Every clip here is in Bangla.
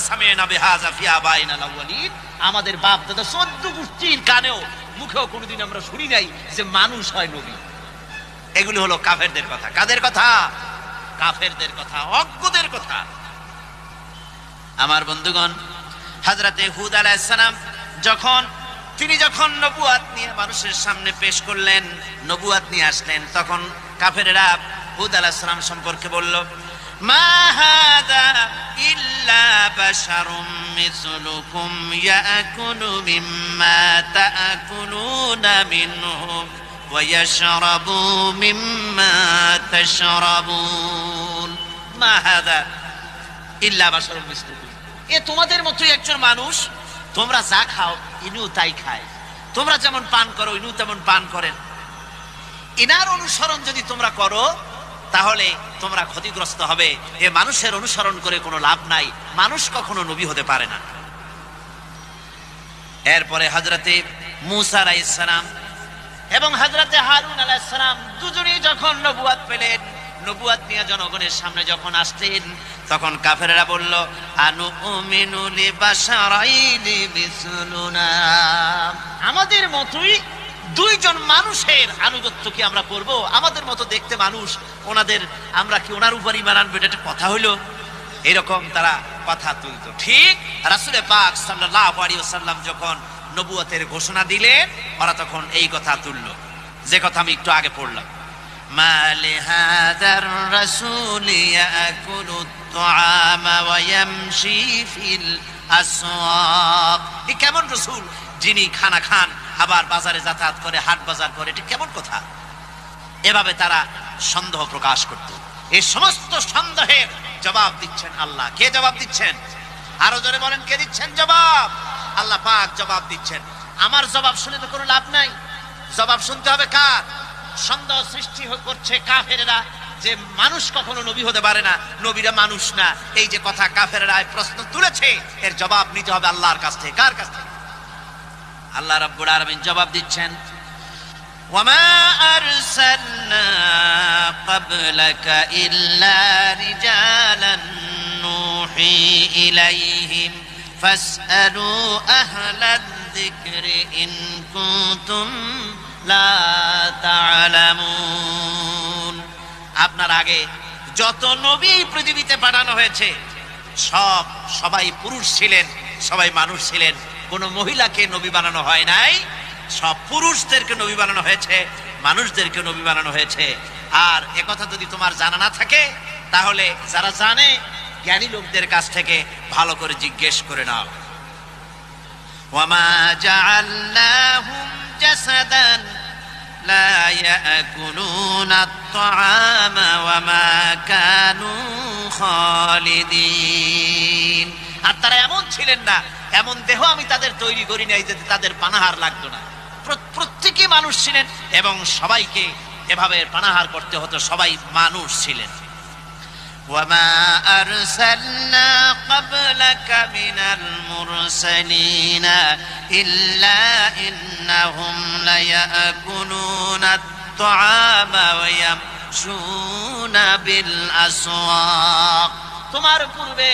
সামি'না বিহাযা ফি আবাইনা আল-আউয়ালিন, আমাদের বাপ দাদা 14 গোষ্ঠীর কানেও মুখেও কোনোদিন আমরা শুনি নাই যে মানুষ হয় নবী। এগুলো হলো কাফেরদের কথা। কাদের কথা? কাফেরদের কথা, অজ্ঞদের কথা। আমার বন্ধুগণ, হযরতে হুদ আলাইহিস সালাম তিনি যখন নবুয়ত নিয়ে মানুষের সামনে পেশ করলেন, নবুয়ত নিয়ে আসলেন, তখন কাফেররা হুদ আলাইহিস সালাম সম্পর্কে বলল, মা হাযা ইল্লা বাশারুম মিসলুকুম ইয়াকুলু মিম্মা তাআকুলুনা মিনহু ওয়া ইয়াশরাবু মিম্মা তাশরাবুন। মা হাযা ইল্লা বাশারুম মিসলুকুম, এ তোমাদের মতোই একজন মানুষ। তোমরা যা খাও ইনিও তাই খায়, তোমরা যেমন পান করো ইনিও তেমন পান করেন। ইনার অনুসরণ যদি তোমরা করো তাহলে তোমরা ক্ষতিগ্রস্ত হবে। এ মানুষের অনুসরণ করে কোনো লাভ নাই, মানুষ কখনো নবী হতে পারে না। এরপরে হযরতে মূসা আলাইহিস সালাম এবং হযরতে হারুন আলাইহিস সালাম দুজনেই যখন নবুয়ত পেলেন, নবুয়ত নিয়ে জনগণের সামনে যখন আসলেন, তখন কাফেররা বলল, আনুমিনু লিবাশারাইনি মিসলুনা, আমাদের মতোই দুইজন মানুষের আনুগত্য কি আমরা করব? আমাদের মতো দেখতে মানুষ, আমরা কি ওনার উপর ঈমান আনবো? এটা কথা হইল? এরকম তারা কথা তুলতো। ঠিক রাসূল পাক সাল্লাল্লাহু আলাইহি ওয়াসাল্লাম যখন নবুয়তের ঘোষণা দিলেন, ওরা তখন এই কথা তুলল, যে কথা আমি একটু আগে পড়লাম, মা লিহাযার রাসূলি ইয়াকুলু আত-তাআমা ওয়া ইয়ামশি ফিল আসওয়াক। এই কেমন রাসূল যিনি খানা খান আবার বাজারে যাতায়াত করে, হাট বাজার করে? এটা কেমন কথা? এভাবে তারা সন্দেহ প্রকাশ করত। এই সমস্ত সন্দেহের জবাব দিচ্ছেন আল্লাহ। কে জবাব দিচ্ছেন? আরো জোরে বলেন, কে দিচ্ছেন জবাব? আল্লাহ পাক জবাব দিচ্ছেন। আমার জবাব শুনে তো কোনো লাভ নাই, জবাব শুনতে হবে কার? সন্দেহ সৃষ্টি করছে কাফেররা যে মানুষ কখনো নবী হতে পারে না, নবীরা মানুষ না। এই যে কথা কাফেররা প্রশ্ন তুলেছে, এর জবাব নিতে হবে আল্লাহর কাছ থেকে। কার কাছ থেকে? আল্লাহ রাব্বুল আলামিন জবাব দিচ্ছেন, ওয়ামা আরসালনা ক্বাবলাকা ইল্লা রিজালান নূহি ইলাইহিম ফাসআলু আহলাদ যিকরি ইন কুনতুম লা তা'লামুন। আপনার আগে যত নবী পৃথিবীতে পাঠানো হয়েছে সবাই পুরুষ ছিলেন, সবাই মানুষ ছিলেন। কোন মহিলাকে নবী বানানো হয় নাই, সব পুরুষদেরকে নবী বানানো হয়েছে, মানুষদেরকে নবী বানানো হয়েছে। আর একথা যদি তোমার জানা না থাকে তাহলে যারা জানে জ্ঞানী লোকদের কাছ থেকে ভালো করে জিজ্ঞেস করে নাও। ওয়ামা জাআলনাহুম জাসাদান লা ইয়াকুলুনা আত-তাআমা ওয়ামা কানু খালিদিন। আর তারা এমন ছিলেন না, এমন দেহ আমি তাদের তৈরি করি নাই যে তাদের পানাহার লাগতো না। প্রত্যেকে মানুষ ছিলেন এবং সবাইকে এভাবে পানাহার করতে হতো, সবাই মানুষ ছিলেন। ওয়ামা আরসালনা ক্বাবলাকা মিনাল মুরসালিনা ইল্লা ইন্নাহুম লায়াকুলুনা আত-তাআমা ওয়া ইয়ামশুনা বিল আসওয়াক। তোমার পূর্বে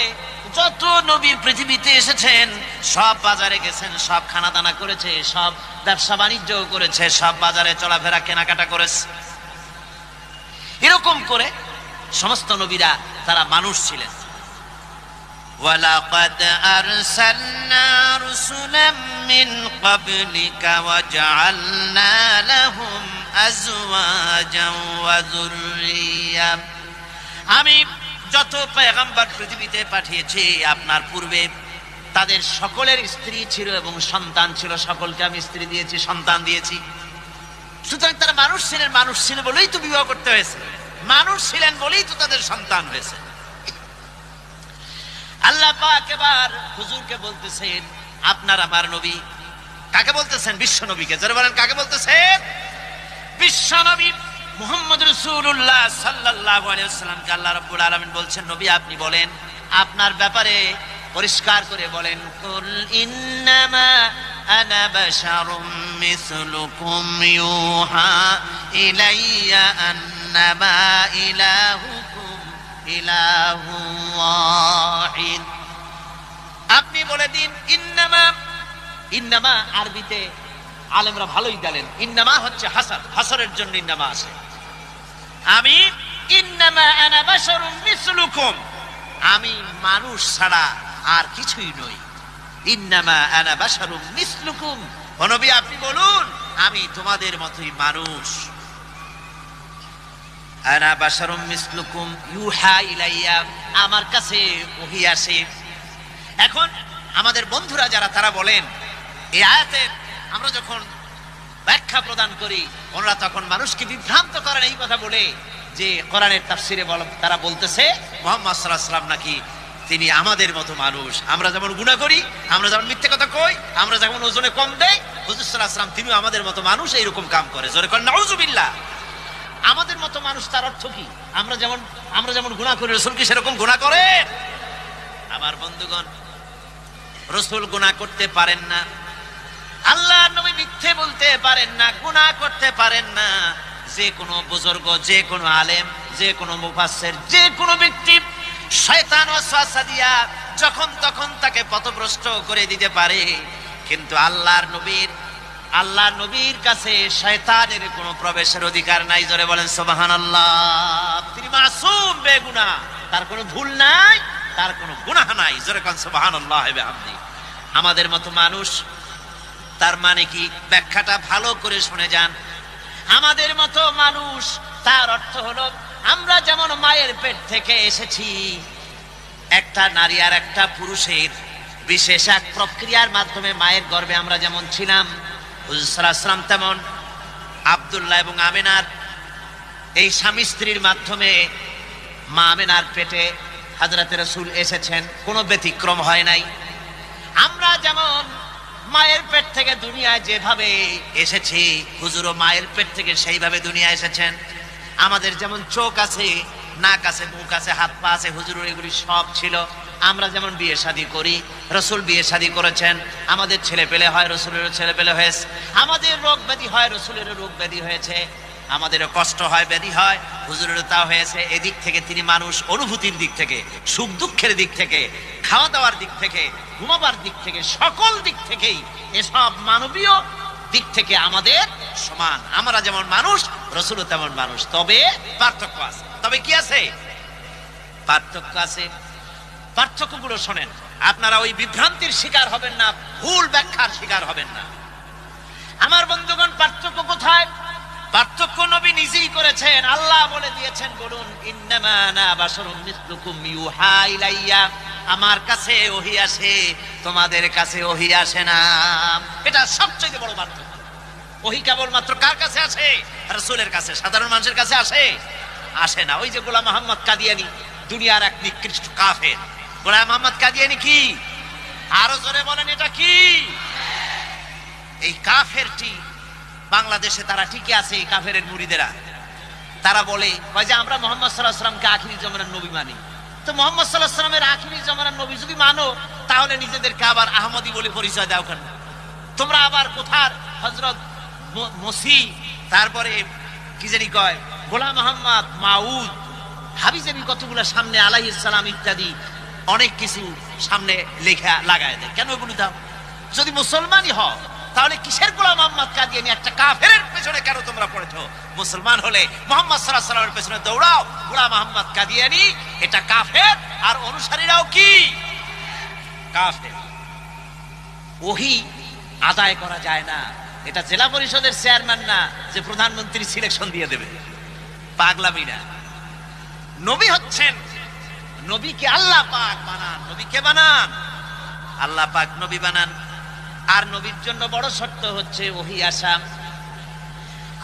যত নবী পৃথিবীতে এসেছেন সব বাজারে গেছেন, সব খানা দানা করেছে, সব ব্যবসা বাণিজ্য করেছে, সব বাজারে চলাফেরা কেনাকাটা করেছে। এরকম করে সমস্ত নবীরা তারা মানুষ ছিলেন। ওয়ালাকাদ আরসালনা রুসুলাম মিন ক্বাবলিকা ওয়া জাআলনা লাহুম আজওয়াজান ওয়া যুররিয়া। আমি যত পয়গম্বর পৃথিবীতে পাঠিয়েছি আপনার পূর্বে তাদের সকলের স্ত্রী ছিল এবং সন্তান ছিল, সকলকে আমি স্ত্রী দিয়েছি, সন্তান দিয়েছি। সুতরাং তারা মানুষ ছিল বলেই তো বিবাহ করতে হয়েছে, মানুষ ছিলেন বলেই তো তাদের সন্তান হয়েছে। আল্লাহ পাক এবার হুজুরকে বলতেছেন, আপনার আমার নবী। কাকে বলতেছেন? বিশ্ব নবীকে। যারা বলেন কাকে বলতেছেন? বিশ্ব নবী মুহাম্মদ রাসূলুল্লাহ সাল্লাল্লাহু আলাইহি ওয়াসাল্লামকে আল্লাহ রাব্বুল আলামিন বলছেন, নবী আপনি বলেন, আপনার ব্যাপারে পরিষ্কার করে বলেন, কুল ইন্নামা আনা বাশারুম মিসলুকুম ইউহা ইলাইয়া আন্নামা ইলাহুকুম ইলাহুন ওয়াহিদ। আপনি বলে দিন ইন্নামা। ইন্নামা আরবিতে আলেমরা ভালোই জানেন, ইন্নামা হচ্ছে হাসার, হাসারের জন্য ইন্নামা আছে। আমি ইন্নামা আনা বাশারুম মিসলুকুম, আমি মানুষ ছাড়া আর কিছুই নই। ইন্নামা আনা বাশারুম মিসলুকুম, ও নবী আপনি বলুন আমি তোমাদের মতোই মানুষ। আনা বাশারুম মিসলুকুম ইউহা ইলাইয়া, আমার কাছে ওহী আসে। এখন আমাদের বন্ধুরা যারা তারা বলেন এই আয়াতের আমরা যখন ব্যাখ্যা প্রদান করি ওনারা তখন মানুষকে বিভ্রান্ত করেন এই কথা বলে যে কোরআনের তাফসিরে তারা বলতেছে মুহাম্মদ সাল্লাল্লাহু আলাইহি ওয়াসাল্লাম নাকি তিনি আমাদের মতো মানুষ, আমরা যেমন গুনাহ করি, আমরা যেমন মিথ্যে কথা কই, আমরা যেমন ওজনে কম দেই, হুজুর সাল্লাল্লাহু আলাইহি ওয়াসাল্লাম তিনিও আমাদের মতো মানুষ, এইরকম কাম করে। জোরে করেন নাউযুবিল্লাহ। আমাদের মতো মানুষ তার অর্থ কি? আমরা যেমন গুনাহ করি রাসূল কি সেরকম গুনাহ করেন? আমার বন্ধুগণ, রাসূল গুনাহ করতে পারেন না, আল্লাহর নবী মিথ্যে বলতে পারেন না, গুনাহ করতে পারেন না। যে কোনো বুজুর্গ, যে কোনো আলেম, যে কোনো মুফাসসির, যে কোনো ব্যক্তি শয়তান ওয়াসওয়াসা দিয়া যখন তখন তাকে পথভ্রষ্ট করে দিতে পারে, কিন্তু আল্লাহর নবীর কাছে শয়তানের কোনো প্রবেশের অধিকার নাই। জোরে বলেন সুবহানাল্লাহ। তিনি মাসুম, বেগুনাহ, তার কোনো ভুল নাই, তার কোনো গুনাহ নাই। জোরে কোন সুবহানাল্লাহ ওয়া বিহামদি। আমাদের মতো মানুষ তার মানে কি? ব্যাখ্যাটা ভালো করে শুনে যান। আমাদের মতো মানুষ তার অর্থ হলো আমরা যেমন মায়ের পেট থেকে এসেছি, একটা নারী আর একটা পুরুষের বিশেষ এক প্রক্রিয়ার মাধ্যমে মায়ের গর্ভে আমরা যেমন ছিলাম, হুজুর সাল্লাল্লাহু আলাইহি ওয়াসাল্লাম তেমন আব্দুল্লাহ এবং আমিনার এই স্বামী স্ত্রীর মাধ্যমে মা আমিনার পেটে হযরত রাসূল এসেছেন, কোনো ব্যতিক্রম হয় নাই। আমরা যেমন মায়ের পেট থেকে দুনিয়ায় যেভাবে এসেছি, হুজুরও মায়ের পেট থেকে সেইভাবে দুনিয়ায় এসেছেন। আমাদের যেমন চোখ আছে, নাক আছে, মুখ আছে, হাত পা আছে, হুজুরের এগুলি সব ছিল। আমরা যেমন বিয়ে শাদী করি, রাসূল বিয়ে শাদী করেছেন। আমাদের ছেলে পেলে হয়, রাসূলেরও ছেলে পেলে হয়েছে। আমাদের রোগ ব্যাধি হয়, রাসূলেরও রোগ ব্যাধি হয়েছে। আমাদেরও কষ্ট হয়, ব্যাধি হয়, হুজুরেরও তা হয়েছে। এদিক থেকে তিনি মানুষ, অনুভূতির দিক থেকে, সুখ দুঃখের দিক থেকে, খাওয়া দাওয়ার দিক থেকে, ঘুমাবার দিক থেকে, সকল দিক থেকেই এসব মানবীয় দিক থেকে আমাদের সমান। আমরা যেমন মানুষ, রাসূলও তেমন মানুষ। তবে পার্থক্য আছে। তবে কি আছে? পার্থক্য আছে। পার্থক্যগুলো শোনেন, আপনারা ওই বিভ্রান্তির শিকার হবেন না, ভুল ব্যাখ্যার শিকার হবেন না। আমার বন্ধুগণ, পার্থক্য কোথায়? পার্থক্য নবী নিজেই করেছেন, আল্লাহ বলে দিয়েছেন, বলুন ইন্নামা আনা বাশারুম মিসলুকুম ইউহা ইলাইয়া, আমার কাছে ওহী আসে, তোমাদের কাছে ওহী আসে না। এটা সবচেয়ে বড় পার্থক্য। ওহী কেবলমাত্র কার কাছে আসে? রাসূলের কাছে। সাধারণ মানুষের কাছে আসে না। ওই যে গোলাম মোহাম্মদ কাদিয়ানী, দুনিয়ার এক নিকৃষ্ট কাফের। গোলাম মোহাম্মদ কাদিয়ানী কি? আরো জোরে বলেন, এটা কি? এই কাফেরটি বাংলাদেশে তারা ঠিকই আছে। এই কাফেরের মুরিদেরা তারা বলে যে আমরা মুহাম্মদ সাল্লাল্লাহু আলাইহি ওয়াসাল্লামকে আখিরি জামানার নবী মানি। তো মুহাম্মদ সাল্লাল্লাহু আলাইহি ওয়াসাল্লামের আখিরি জামানার নবী যদি মানো, তাহলে নিজেদেরকে আবার আহমদী বলে পরিচয় দাও কেন? তোমরা আবার কোথার হযরত মসিহ, তারপরে কি জানি কয় গোলাম মোহাম্মদ, মাউদ, হাবিজাবি কতগুলো সামনে আলাইহিস সালাম ইত্যাদি অনেক কিছু সামনে লেখা লাগায় দেয়। কেন এগুলো দাও? যদি মুসলমানই হও তাহলে কিসের গোলাম মোহাম্মদ কাদিয়ানী একটা কাফেরের পেছনে কেন তোমরা পড়েছো? মুসলমান হলে মুহাম্মদ সাল্লাল্লাহু আলাইহি ওয়াসাল্লামের পেছনে দৌড়াও। গোলাম মোহাম্মদ কাদিয়ানী এটা কাফের, আর অনুসারীরাও কি? কাফের। ওহী আদায় করা যায় না। এটা জেলা পরিষদের চেয়ারম্যান না যে প্রধানমন্ত্রী সিলেকশন দিয়ে দেবে, পাগলামি না। নবী হচ্ছেন, নবীকে আল্লাহ পাক বানান। নবীকে বানান, আল্লাহ পাক নবী বানান। আর নবীর জন্য বড় শর্ত হচ্ছে ওহী আসা।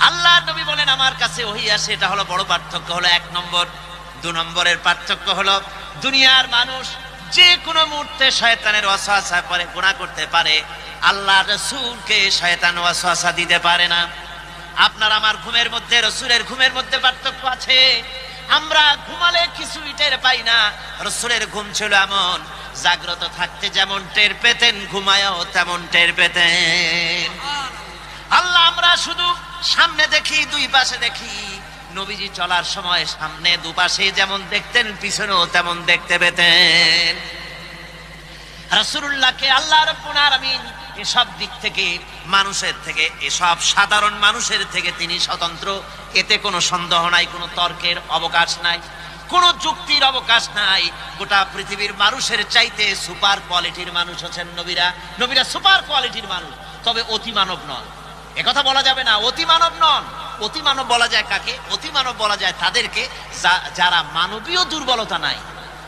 আল্লাহ নবী বলেন আমার কাছে ওহী আসে, এটা হলো বড় পার্থক্য। হলো 1 নম্বর। 2 নম্বরের পার্থক্য হলো দুনিয়ার মানুষ যে কোনো মুহূর্তে শয়তানের ওয়াসওয়াসায় পড়ে গুনাহ করতে পারে, আল্লাহ রাসূলকে শয়তান ওয়াসওয়াসা দিতে পারে না। আপনার আমার ঘুমের মধ্যে, রাসূলের ঘুমের মধ্যে পার্থক্য আছে। আমরা ঘুমালে কিছুই টের পাই না, রাসূলের ঘুম ছিল এমন, জাগ্রত থাকতে যেমন টের পেতেন, ঘুমায়ও তেমন টের পেতেন। আল্লাহ আমরা শুধু সামনে দেখি, 2 পাশে দেখি। নবীজি চলার সময় সামনে দুপাশে যেমন দেখতেন, পিছনেও তেমন দেখতে পেতেন। রাসূলুল্লাহকে আল্লাহ রাব্বুল আলামিন এসব দিক থেকে, মানুষের থেকে, এসব সাধারণ মানুষের থেকে তিনি স্বতন্ত্র। এতে কোনো সন্দেহ নাই, কোনো তর্কের অবকাশ নাই, কোনো যুক্তির অবকাশ নাই। গোটা পৃথিবীর মানুষের চাইতে সুপার কোয়ালিটির মানুষ হচ্ছেন নবীরা। নবীরা সুপার কোয়ালিটির মানুষ, তবে অতি মানব নন। একথা বলা যাবে না, অতি মানব নন। অতি মানব বলা যায় কাকে? অতি মানব বলা যায় তাদেরকে যারা মানবীয় দুর্বলতা নাই,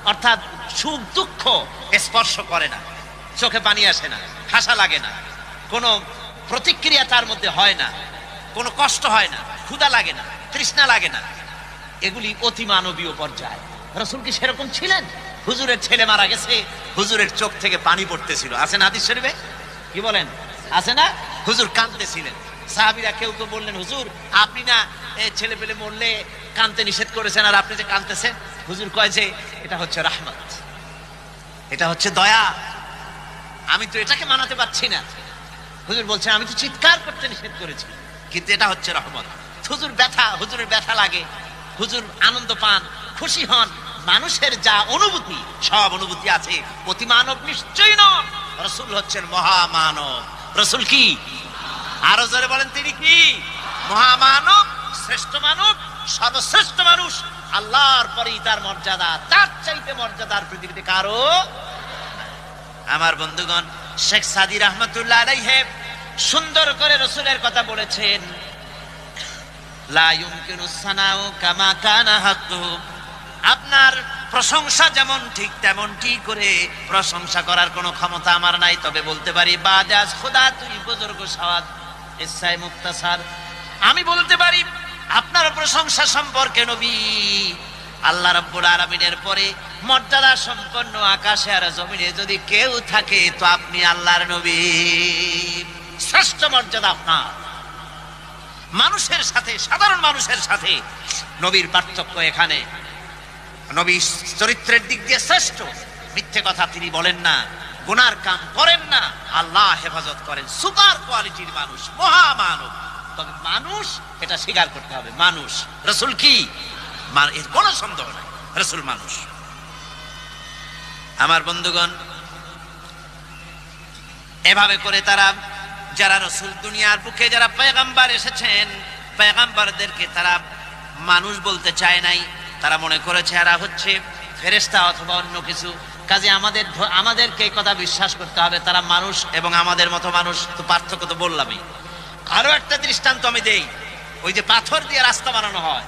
অর্থাৎ সুখ দুঃখ স্পর্শ করে না, চোখে পানি আসে না, হাসা লাগে না, কোনো প্রতিক্রিয়া তার মধ্যে হয় না, কোনো কষ্ট হয় না, ক্ষুধা লাগে না, তৃষ্ণা লাগে না। এগুলি অতি মানবীয় পর্যায়। রাসূল কি সেরকম ছিলেন? হুজুরের ছেলে মারা গেছে, হুজুরের চোখ থেকে পানি পড়তেছিল, আছে না হাদিস শরীফে? কি বলেন, আছে না? হুজুর কাঁদতেছিলেন। সাহাবীরা কেউ কেউ বললেন, হুজুর আপনি না ছেলে পেলে মরলে কাঁদতে নিষেধ করেছেন, আর আপনি যে কাঁদতেছেন। হুজুর কয় যে এটা হচ্ছে রাহমাত, এটা হচ্ছে দয়া, আমি তো এটাকে মানাতে পারছি না। হুজুর বলছেন আমি তো চিৎকার করতে নিষেধ করেছি, কিন্তু এটা হচ্ছে রহমত। হুজুরের ব্যথা লাগে, হুজুর আনন্দ পান, খুশি হন। মানুষের যা অনুভূতি, সব অনুভূতি আছে। অতি মানব নিশ্চয়ই নন, রাসূল হচ্ছেন মহামানব। রাসূল কি? আরো জোরে বলেন, তিনি কি? মহামানব, শ্রেষ্ঠ মানব, সর্বশ্রেষ্ঠ মানুষ। আল্লাহর পরেই তার মর্যাদা, তার চাইতে মর্যাদার পৃথিবীতে কারো। আমার বন্ধুগণ, শেখ সাদী রাহমাতুল্লাহ আলাইহি সুন্দর করে রাসূলের কথা বলেছেন, লা ইউমকিনুস সানাউ কামা কানা হাক্কু। আপনার প্রশংসা যেমন ঠিক তেমনটি করে প্রশংসা করার কোনো ক্ষমতা আমার নাই, তবে বলতে পারি বাজাজ খোদা তুই বুজুর্গ সাওয়াদ ইসাই মুক্তাসার, আমি বলতে পারি আপনার প্রশংসা সম্পর্কে নবী, আল্লাহ রাব্বুল আলামিনের পরে মর্যাদা সম্পন্ন আকাশে আর জমিনে যদি কেউ থাকে তো আপনি আল্লাহর নবী। শ্রেষ্ঠ মর্যাদা আপনার। মানুষের সাথে, সাধারণ মানুষের সাথে নবীর পার্থক্য এখানে। নবী চরিত্রের দিক দিয়ে শ্রেষ্ঠ, মিথ্যে কথা তিনি বলেন না, গুনার কাম করেন না, আল্লাহ হেফাজত করেন। সুপার কোয়ালিটির মানুষ, মহামানব। তবে মানুষ, এটা স্বীকার করতে হবে, মানুষ। রাসূল কি? এর কোনো সন্দেহ নাই, রাসূল মানুষ। আমার বন্ধুগণ, এভাবে করে তারা, যারা রাসূল দুনিয়ার বুকে যারা পয়গম্বর এসেছেন, পয়গম্বরদেরকে তারা মানুষ বলতে চায় নাই। তারা মনে করেছে এরা হচ্ছে ফেরেশতা অথবা অন্য কিছু। কাজে আমাদেরকে এই কথা বিশ্বাস করতে হবে, তারা মানুষ এবং আমাদের মতো মানুষ। তো পার্থক্য তো বললামই। আরো একটা দৃষ্টান্ত আমি দেই। ওই যে পাথর দিয়ে রাস্তা বানানো হয়,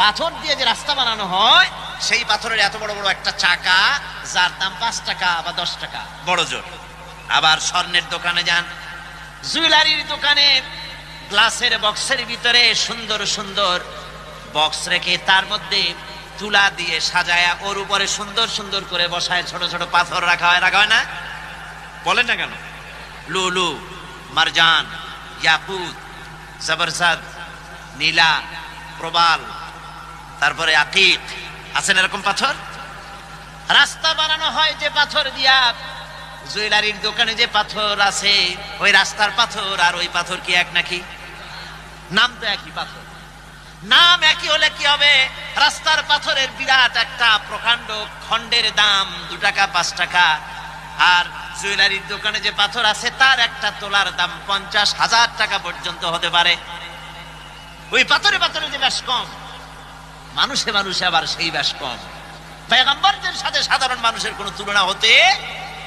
পাথর দিয়ে যে রাস্তা বানানো হয়, সেই পাথরের এত বড় বড় একটা চাকা, যার দাম 5 টাকা বা 10 টাকা বড় জোর। আবার স্বর্ণের দোকানে যান, জুয়েলারির দোকানে গ্লাসের বক্সের ভিতরে সুন্দর সুন্দর বক্স রেখে তার মধ্যে তুলা দিয়ে সাজায়া ওর উপরে সুন্দর সুন্দর করে বসায় ছোট ছোট পাথর রাখা হয় না? বলেন না কেন? লুলু, মারজান, ইয়াকুত, জবরজদ, নীলা, প্রবাল, তারপরে আকিক, আছেন এরকম পাথর। রাস্তা বানানো হয় যে পাথর দিয়া, জুয়েলারির দোকানে যে পাথর আছে, ওই রাস্তার পাথর আর ওই পাথর কি এক নাকি? নাম তো একই পাথর। নাম একই হলে কি হবে? রাস্তার পাথরের বিরাট একটা প্রকাণ্ড খণ্ডের দাম 2 টাকা 5 টাকা, আর জুয়েলারির দোকানে যে পাথর আছে তার একটা তোলার দাম 50,000 টাকা পর্যন্ত হতে পারে। ওই পাথরে যে বেশ কম, মানুষে আবার সেই বেশ কম। পয়গম্বরদের সাথে সাধারণ মানুষের কোনো তুলনা হতে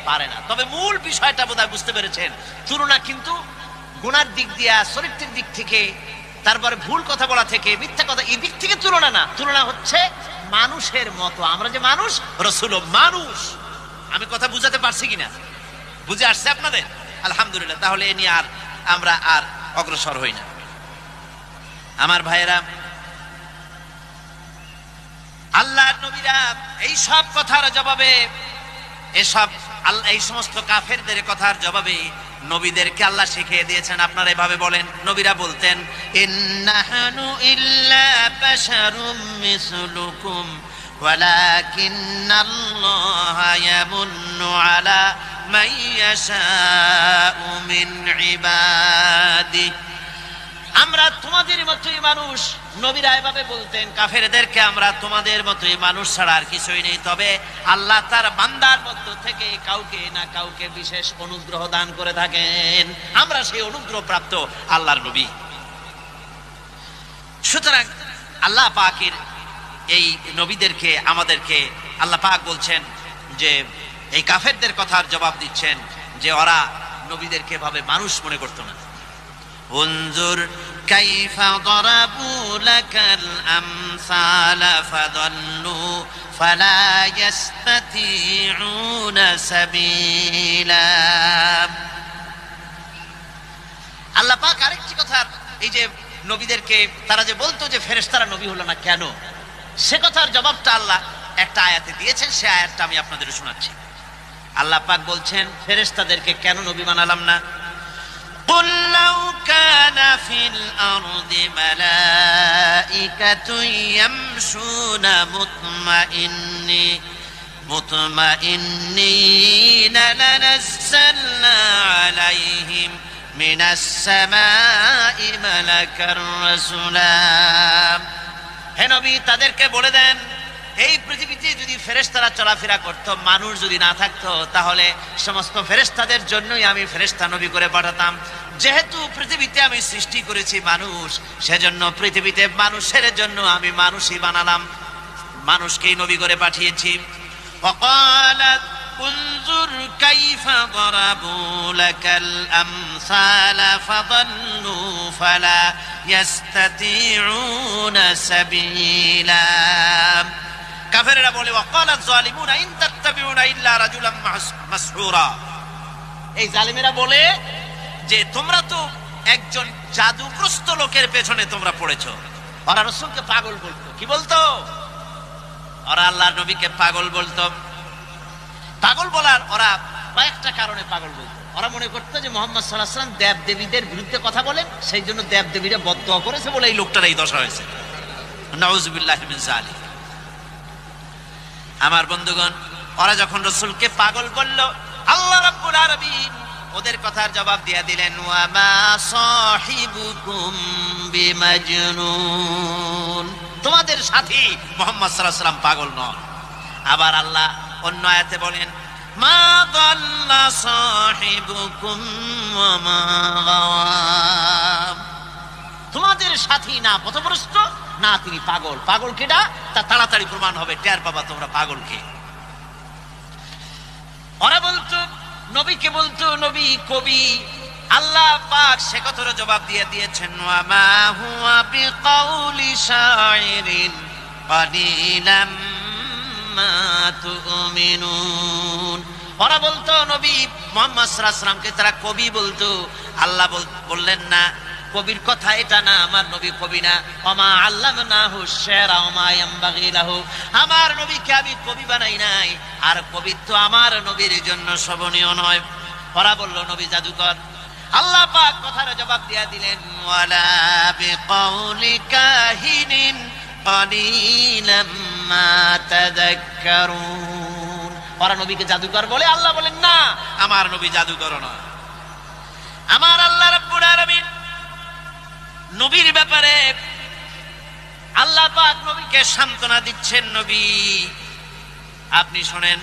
পারে না। তবে মূল বিষয়টা বোধহয় বুঝতে পেরেছেন। তুলনা কিন্তু গুনার দিক দিয়া, চরিত্রের দিক থেকে, তারপরে ভুল কথা বলা থেকে, মিথ্যা কথা, এই দিক থেকে তুলনা না। তুলনা হচ্ছে মানুষের মতো। আমরা যে মানুষ, রাসূলও মানুষ। আমি কথা বুঝাতে পারছি কিনা? বুঝে আসছে আপনাদের? আলহামদুলিল্লাহ। তাহলে এ নিয়ে আমরা আর অগ্রসর হই না। আমার ভাইয়েরা, আল্লাহর নবীরা এই সব কথার জবাবে, এই সমস্ত কাফেরদের কথার জবাবে নবীদেরকে আল্লাহ শিখিয়ে দিয়েছেন, আপনারা এভাবে বলেন। নবীরা বলতেন, ইন্নাহানু ইল্লা বাশারুম মিসলুকুম ওয়ালাকিন্নাল্লাহা ইয়ামুন্নু আলা মান ইয়াশাউ মিন ইবাদিহি আমরা তোমাদের মতোই মানুষ। নবীরা এভাবে বলতেন কাফেরদেরকে, আমরা তোমাদের মতোই মানুষ ছাড়া আর কিছুই নেই। তবে আল্লাহ তার বান্দার মধ্য থেকে কাউকে না কাউকে বিশেষ অনুগ্রহ দান করে থাকেন, আমরা সেই অনুগ্রহ প্রাপ্ত আল্লাহর নবী। সুতরাং আল্লাহ পাকের এই নবীদেরকে আমাদেরকে আল্লাহ পাক বলছেন যে এই কাফেরদের কথার জবাব দিচ্ছেন যে ওরা নবীদেরকে ভাবে মানুষ মনে করতো না। উনজুর কাইফা দরাবু লাকাল আমসালা ফাদাল্লু ফালা ইস্তাতিউনা সাবিলা। আল্লাহ পাক আরেকটি কথা, এই যে নবীদেরকে তারা যে বলতো যে ফেরেশতারা নবী হলো না কেন, সে কথার জবাবটা আল্লাহ একটা আয়াতে দিয়েছেন। সে আয়াতটা আমি আপনাদের শোনাচ্ছি। আল্লাহ পাক বলছেন ফেরেশতাদেরকে কেন নবী বানালাম না? قُلْ لَوْ كَانَ فِي الْأَرْضِ مَلَائِكَةٌ يَمْشُونَ مُطْمَئِنِّينَ لَنَزَّلْنَا عَلَيْهِمْ مِنَ السَّمَاءِ مَلَكًا رَسُولًا। হে নবী, তাদেরকে বলে দেন এই পৃথিবীতে যদি ফেরেশতারা চলাফেরা করত, মানুষ যদি না থাকতো, তাহলে সমস্ত ফেরেশতাদের জন্যই আমি ফেরেশতা নবী করে পাঠাতাম। যেহেতু পৃথিবীতে আমি সৃষ্টি করেছি মানুষ, সেজন্য পৃথিবীতে মানুষের জন্য আমি মানুষই বানালাম, মানুষকেই নবী করে পাঠিয়েছি। وقالت انظر كيف ضربوا لك الأمثال فضلوا فلا يستطيعون سبيلا। কাফেররা বলে ওয়াকালাত যালিমুনা ইন তাত্তাবিউনা ইল্লা রাজুলাম মাসহুরা। এই জালিমেরা বলে যে তোমরা তো একজন জাদুগ্রস্ত লোকের পেছনে তোমরা পড়েছো। ওরা রাসূলকে পাগল বলতো। কি বলতো? ওরা আল্লাহর নবীকে পাগল বলতো। পাগল বলার ওরা কয়েকটা কারণে পাগল বলতো। ওরা মনে করতো যে মুহাম্মদ সাল্লাল্লাহু আলাইহি ওয়াসাল্লাম দেব দেবীদের বিরুদ্ধে কথা বলেন, সেই জন্য দেব দেবীরা বদদোয়া করেছে বলে এই লোকটার এই দশা হয়েছে। নাউযুবিল্লাহি মিন যালিক। আমার বন্ধুগণ, ওরা যখন রাসূলকে পাগল বলল, আল্লাহ রাব্বুল আলামিন ওদের কথার জবাব দিয়ে দিলেন ওয়া মা সাহিবুকুম বিমাজনুন। তোমাদের সাথী মুহাম্মদ সাল্লাল্লাহু আলাইহি ওয়াসাল্লাম পাগল নন। আবার আল্লাহ অন্য আয়াতে বলেন মা দাল্লা সাহিবুকুম ওয়া মা গাওয়া। তোমাদের সাথী না পথভ্রষ্ট, না তিনি পাগল। পাগল কেডা তা তাড়াতাড়ি প্রমাণ হবে, টের পাবা তোমরা পাগলকে। ওরা বলতো নবীকে বলতো নবী কবি। আল্লাহ পাক সে কথার জবাব দিয়ে দিয়েছেন ওয়া মা হুয়া বিকাউলি শাইরিন কালিলাম মা তুমিনুন। ওরা বলতো নবী মুহাম্মদ সাল্লাল্লাহু আলাইহি ওয়াসাল্লামকে তারা কবি বলতো। আল্লাহ বললেন না, কবির কথা এটা না, আমার নবী কবি না। ওমা আল্লামনাহু শি'রা ওমা ইয়ামবাগি লাহু। আমার নবীকে আমি কবি বানাই নাই, আর কবিত্ব আমার নবীর জন্য শোভনীয় নয়। ওরা বলল নবী জাদুকর। আল্লাহ পাক কথার জবাব দিয়ে দিলেন ওয়ালা বিকাউলি কাহিনিন কালিলাম মা তাযাক্কারুন। ওরা নবীকে জাদুকর বলে, আল্লাহ বলেন না, আমার নবী জাদুকর নয়। আমার আল্লাহ রাব্বুল আলামিন নবীর ব্যাপারে আল্লাহ পাক নবীকে সান্ত্বনা দিচ্ছেন। নবী আপনি শোনেন,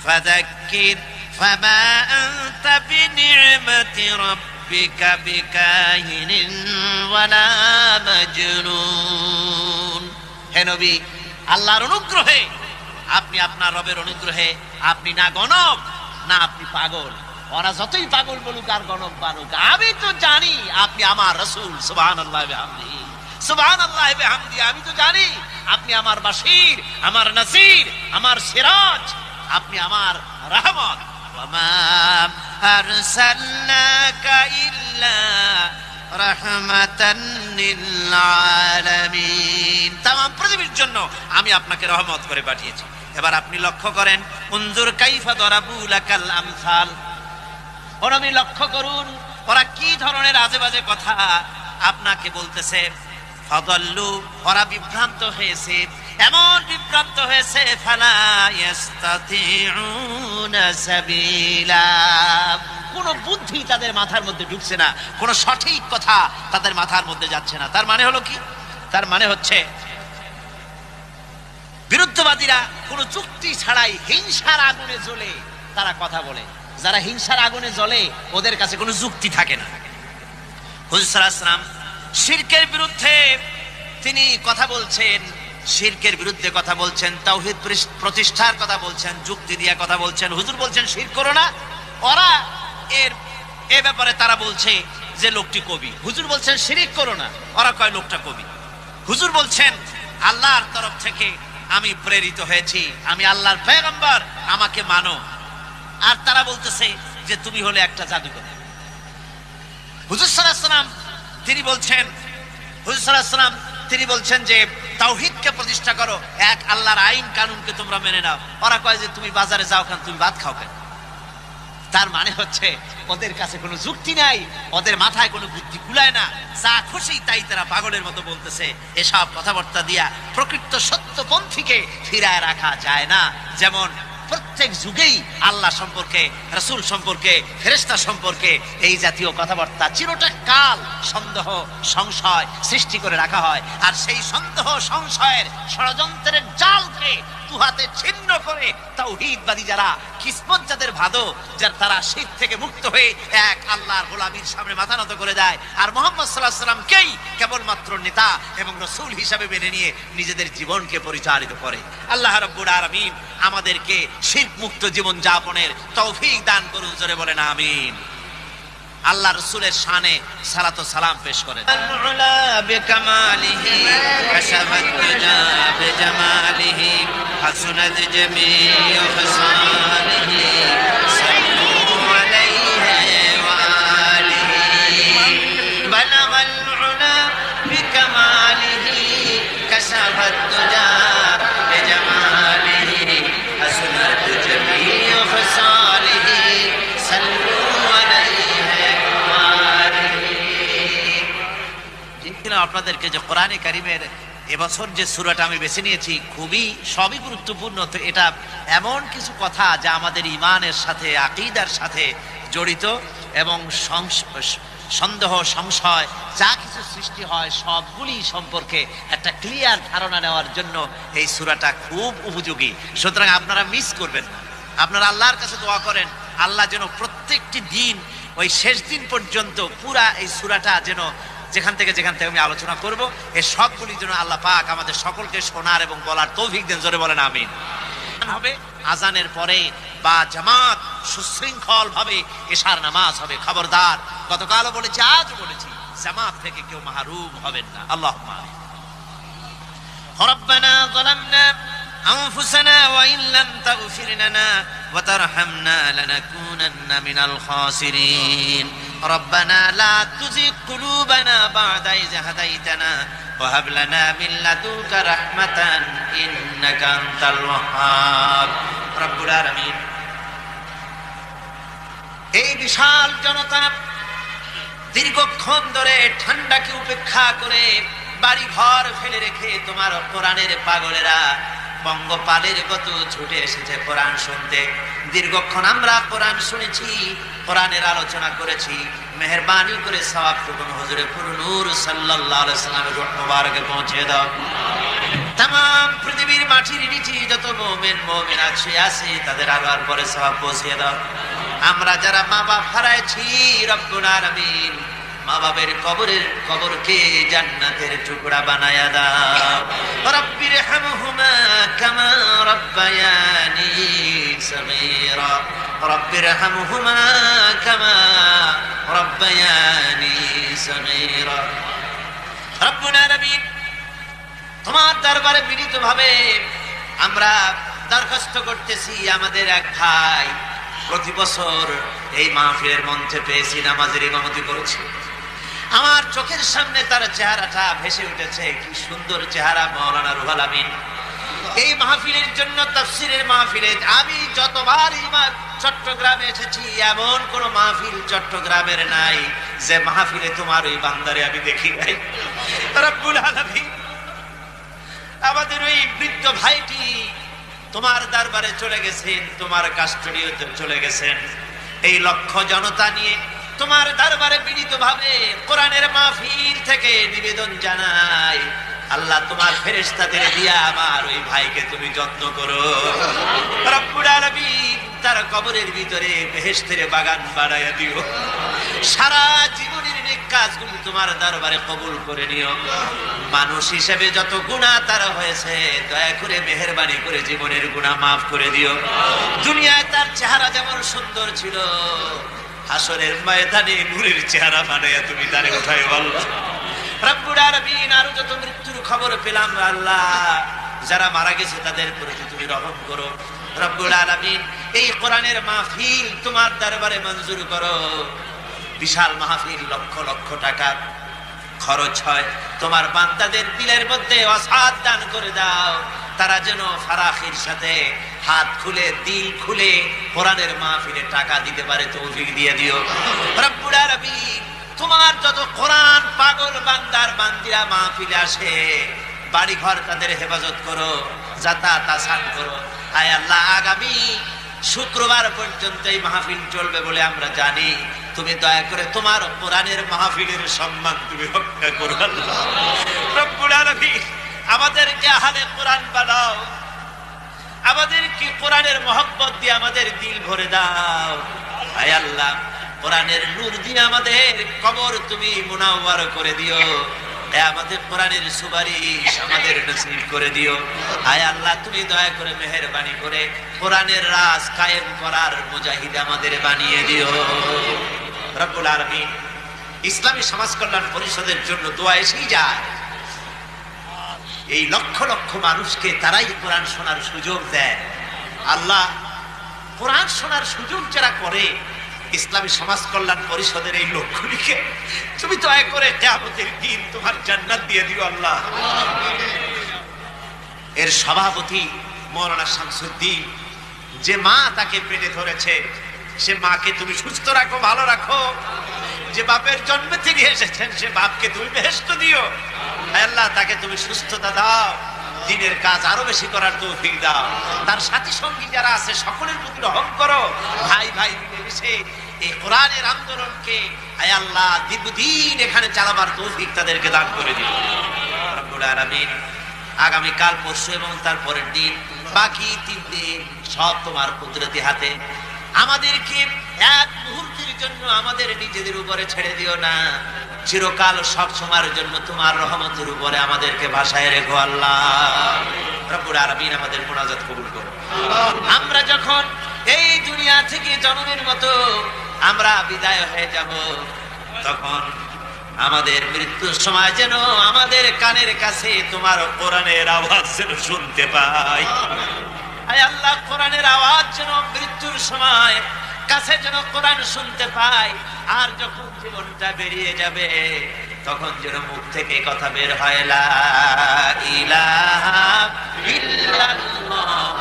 ফাযাক্কির ফামা আনতা বিনি'মাতি রাব্বিকা বিকাহিনিন ওয়ালা মাজনুন। হে নবী, আল্লাহর অনুগ্রহে, আপনি আপনার রবের অনুগ্রহে আপনি না গণক না আপনি পাগল। ওরা যতই পাগল বলুক আর গণক বানুক, আমি তো জানি আপনি আমার রাসূল। সুবহানাল্লাহি ওয়া বিহামদিহি, সুবহানাল্লাহি ওয়া বিহামদিহি। আমি তো জানি আপনি আমার বাশীর, আমার নাসীর, আমার সিরাজ, আপনি আমার রহমত। ওয়া মা আরসালনাকা ইল্লা রাহমাতান লিল আলামিন। तमाम পৃথিবীর জন্য আমি আপনাকে রহমত করে পাঠিয়েছি। এবার আপনি লক্ষ্য করেন, উনজুর কাইফা দরাবু লাকাল আমসাল। ওরা লক্ষ্য করুন ওরা কি ধরনের আজেবাজে কথা আপনাকে বলতেছে। ফাদাল্লু, ওরা বিভ্রান্ত হয়েছে, এমন বিভ্রান্ত হয়েছে ফালা ইস্তাতিউনা সাবিলা, কোনো বুদ্ধি তাদের মাথার মধ্যে ঢুকছে না, কোনো সঠিক কথা তাদের মাথার মধ্যে যাচ্ছে না। তার মানে হলো কি? তার মানে হচ্ছে বিরুদ্ধবাদীরা কোনো যুক্তি ছাড়াই হিংসার আগুনে জ্বলে তারা কথা বলে। যারা হিংসার আগুনে জ্বলে ওদের কাছে কোনো যুক্তি থাকে না। হুজুর সাল্লাল্লাহু আলাইহি ওয়াসাল্লাম শিরকের বিরুদ্ধে তিনি কথা বলছেন, শিরকের বিরুদ্ধে কথা বলছেন, তাওহীদ প্রতিষ্ঠার কথা বলছেন, যুক্তি দিয়ে কথা বলছেন। হুজুর বলছেন শিরক করো না। ওরা এ ব্যাপারে তারা বলছে যে লোকটি কবি। হুজুর বলছেন শিরক করো না, ওরা কয় লোকটা কবি। হুজুর বলছেন আল্লাহর তরফ থেকে আমি প্রেরিত হয়েছি, আমি আল্লাহর পয়গম্বর, আমাকে মানো। আর তারা বলতেছে যে তুমি হলে একটা জাদুকর। হুজুর সাল্লাল্লাহু আলাইহি ওয়াসাল্লাম তিনি বলছেন, হুজুর সাল্লাল্লাহু আলাইহি ওয়াসাল্লাম তিনি বলছেন যে তাওহীদকে প্রতিষ্ঠা করো, এক আল্লাহর আইন কানুনকে তোমরা মেনে নাও। ওরা কয় যে তুমি বাজারে যাও কেন, তুমি ভাত খাও কেন? তার মানে হচ্ছে ওদের কাছে কোনো যুক্তি নাই, ওদের মাথায় কোনো বুদ্ধি কুলায় না, যা খুশি তাই তারা পাগলের মতো বলতেছে। এসব কথাবার্তা দিয়া প্রকৃত সত্যপন্থীকে ফিরায় রাখা যায় না। যেমন প্রত্যেক যুগেই আল্লাহ সম্পর্কে, রাসূল সম্পর্কে, ফেরেশতা সম্পর্কে এই জাতীয় কথাবার্তা চিরটা কাল সন্দেহ সংশয় সৃষ্টি করে রাখা হয়। আর সেই সন্দেহ সংশয়ের ষড়যন্ত্রের জালকে দুহাতে ছিন্ন করে তাওহীদবাদী যারা, কিসমত যাদের ভাদো, যার তারা শিরক থেকে মুক্ত হয়ে এক আল্লাহর গোলামীর সামনে মাথা নত করে দেয় আর মুহাম্মদ সাল্লাল্লাহু আলাইহি ওয়াসাল্লামকেই কেবলমাত্র নেতা এবং রাসূল হিসাবে মেনে নিয়ে নিজেদের জীবনকে পরিচালিত করে। আল্লাহ রাব্বুল আলামিন আমাদেরকে শিরক মুক্ত জীবন যাপনের তৌফিক দান করুন, জোরে বলেন আমিন। আল্লাহ রাসূলের শানে সালাত ও সালাম পেশ করেন। আল-উলা বিকামালিহি কাশাফাত দুজা বিজামালিহি হাসুনাত জামিউ খিসালিহি সাল্লু আলাইহি ওয়া আলিহি বালাগাল উলা বিকামালিহি কাশাফাত দুজা বিজামালিহি হাসুনাত জামিউ খিসালিহি সাল্লু আপনাদেরকে যে কোরআনে কারিমের এবছর যে সূরাটা আমি বেছে নিয়েছি সবই গুরুত্বপূর্ণ। তো এটা এমন কিছু কথা যা আমাদের ঈমানের সাথে, আকীদার সাথে জড়িত এবং সন্দেহ সংশয় যা কিছু সৃষ্টি হয় সবগুলি সম্পর্কে একটা ক্লিয়ার ধারণা নেওয়ার জন্য এই সূরাটা খুব উপযোগী। সুতরাং আপনারা মিস করবেন না। আপনারা আল্লাহর কাছে দোয়া করেন আল্লাহ যেন প্রত্যেকটি দিন ওই শেষ দিন পর্যন্ত পুরা এই সূরাটা যেন যেখান থেকে আমি আলোচনা করব এই সবগুলি যেন আল্লাহ পাক আমাদের সকলকে শোনার এবং বলার তৌফিক দেন, জোরে বলেন আমিন। হবে আজানের পরে বা জামাত সুশৃঙ্খল ভাবে এশার নামাজ হবে। খবরদার, গতকালও বলেছি, আজও বলেছি, জামাত থেকে কেউ মাহরুম হবেন না। আল্লাহুম্মা আমিন। রব্বানা যালামনা আনফুসানা ওয়া ইন লাম তাগফির লানা ওয়া তারহামনা লানাকুনান্না মিনাল খাসিরিন। রব্বানা লা তুযিগ কুলুবানা বা'দা ইয হাদাইতানা ওয়া হাব লানা মিন লাদুনকা রাহমাতান ইন্নাকা আনতাল ওয়াহ্হাব। রব্বুল আলামিন, এই বিশাল জনতা দীর্ঘক্ষণ ধরে ঠান্ডাকে উপেক্ষা করে বাড়ি ঘর ফেলে রেখে তোমার কোরআনের পাগলেরা পঙ্গপালের মতো ছুটে এসেছে কোরআন শুনতে। দীর্ঘক্ষণ আমরা কোরআন শুনেছি, কোরআনের আলোচনা করেছি। মেহেরবানি করে সওয়াবটুকু হুজুরে নূর সাল্লাল্লাহু আলাইহি সাল্লামের রূহ মুবারকে পৌঁছে দাও। तमाम পৃথিবীর মাটির নিচে যত মুমিন মুমিনাত শুয়ে আছে তাদের আবার পরে সওয়াব পৌঁছে দাও। আমরা যারা মা বাপ হারাইছি রব্বুল আলামিন, মা বাবার কবরকে জান্নাতের টুকরা বানায়া দাও। রব্বির হামহুমা কামা রব্বায়ানি সগীরা, রব্বির হামহুমা কামা রব্বায়ানি সগীরা। রব্বুল আলামিন, তোমার দরবারে বিনীতভাবে আমরা দরখাস্ত করতেছি, আমাদের এক ভাই প্রতি বছর এই মাহফিলের মঞ্চে পেয়েছি, নামাজের ইমামতি করেছি। আমার চোখের সামনে তার চেহারাটা ভেসে উঠেছে, কি সুন্দর চেহারা মাওলানা রুহুল আমিন। এই মাহফিলের জন্য, তাফসীরের মাহফিলে আমি যতবার চট্টগ্রামে এসেছি এমন কোন মাহফিল চট্টগ্রামের নাই যে মাহফিলে তোমার ওই বান্দারে আমি দেখি নাই। রব্বুল আলামিন, আমাদের ওই বৃদ্ধ ভাইটি তোমার দরবারে চলে গেছেন, তোমার কাস্টডিওতে চলে গেছেন। এই লক্ষ জনতা নিয়ে তোমার দরবারে বিনীতভাবে কোরআনের মাহফিল থেকে নিবেদন জানাই, আল্লাহ তোমার ফেরেশতাদের দিয়া আমার ওই ভাইকে তুমি যত্ন করো রব্বুল আলামিন। তার কবরের ভিতরে বেহেশতের বাগান বানাইয়া দিও। সারা জীবনের নেক কাজগুলো তোমার দরবারে কবুল করে নিও। মানুষ হিসেবে যত গুনাহ তার হয়েছে দয়া করে মেহেরবানি করে জীবনের গুনাহ মাফ করে দিও। দুনিয়ায় তার চেহারা যেমন সুন্দর ছিল, হাসরের ময়দানে নূরের চেহারা বানাইয়া তুমি তারে উঠাইও আল্লাহ রব্বুল আলামিন। আর যত মৃত্যুর খবর পেলাম আল্লাহ, যারা মারা গেছে তাদের প্রতি তুমি রহম করো রব্বুল আলামিন। এই কোরআনের মাহফিল তোমার দরবারে মঞ্জুর করো। বিশাল মাহফিল, লক্ষ লক্ষ টাকা খরচ হয়, তোমার বান্দাদের দিলের মধ্যে অসাদ দান করে দাও। তারা যেন ফারাখির সাথে হাত খুলে দিল খুলে কোরআনের মাহফিলে টাকা দিতে পারে তৌফিক দিয়ে দিও রব্বুল আলামিন। তোমার যত কোরআন পাগল বান্দার বান্দিরা মাহফিলে আসে, বাড়ি ঘর তাদের হেফাজত করো, যাতায়াত আসান করো। আয় আল্লাহ, আগামী শুক্রবার পর্যন্ত এই মাহফিল চলবে বলে আমরা জানি। তুমি দয়া করে তোমার কোরআনের মাহফিলের সম্মান তুমি রক্ষা করো আল্লাহ রব্বুল আলামিন। আমাদেরকে আহলে কোরআন বানাও, আমাদেরকে কোরআনের মহব্বত দিয়ে আমাদের দিল ভরে দাও। আয় আল্লাহ, কোরআনের নূর দিয়ে আমাদের কবর তুমি মুনাওয়ার করে দিও। আমাদের কোরআনের সুপারিশ আমাদের নসিব করে দিও। আয় আল্লাহ, তুমি দয়া করে মেহেরবানি করে কোরআনের রাজ কায়েম করার মুজাহিদ আমাদের বানিয়ে দিও রব্বুল আলামিন। ইসলামী সমাজ কল্যাণ পরিষদের জন্য দোয়া এসেই যায়। এই লক্ষ লক্ষ মানুষকে তারাই কোরআন শোনার সুযোগ দেয়। আল্লাহ, কোরআন শোনার সুযোগ যারা করে, ইসলামী সমাজ কল্যাণ পরিষদের এই লোকগুলিকে তুমি দয়া করে কিয়ামতের দিন তোমার জান্নাত দিয়ে দিও আল্লাহ। এর সভাপতি মাওলানা শামসুদ্দিন, যে মা তাকে পেটে ধরেছে, সে মাকে তুমি সুস্থ রাখো, ভালো রাখো। যে বাপের জন্ম থেকে এসেছেন, সে বাপকে তুমি বেহেশত দিও আল্লাহ। তাকে তুমি সুস্থতা দাও, দিনের কাজ আরো বেশি করার তৌফিক দাও। তার সাথী সঙ্গী যারা আছে সকলের প্রতি রহম করো। ভাই ভাই মিলেমিশে এই কোরআনের আন্দোলনকে আয় আল্লাহ দীর্ঘদিন এখানে চালাবার তৌফিক তাদেরকে দান করে দিও রব্বুল আলামিন। আগামী কাল, পরশু এবং তার পরের দিন, বাকি 3 দিন সব তোমার কুদরতি হাতে। আমাদেরকে এক মুহূর্তের জন্য আমাদের নিজেদের উপরে ছেড়ে দিও না। চিরকাল সব সময়ের জন্য তোমার রহমতের উপরে আমাদেরকে ভাসায় রেখো আল্লাহ রব্বুল আলামিন। আমাদের মুনাজাত কবুল করো। আমরা যখন এই দুনিয়া থেকে জনমের মতো আমরা বিদায় হয়ে যাব, তখন আমাদের মৃত্যুর সময় যেন আমাদের কানের কাছে তোমার কোরআনের আওয়াজ যেন শুনতে পাই। আয় আল্লাহ, কোরআনের আওয়াজ যেন মৃত্যুর সময় কাছে যেন কোরআন শুনতে পাই। আর যখন জীবনটা বেরিয়ে যাবে, তখন যেন মুখ থেকে কথা বের হয়, লা ইলাহা ইল্লাল্লাহ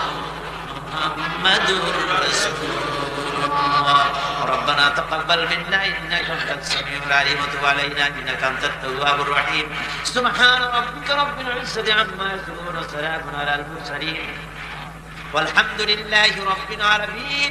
মুহাম্মাদুর রাসূলুল্লাহ। ربنا تقبل منا إنك أنت السميع العليم وتب علينا إنك أنت التواب الرحيم. سبحان ربك رب العزة عما يصفون وسلام على المرسلين والحمد لله رب العالمين.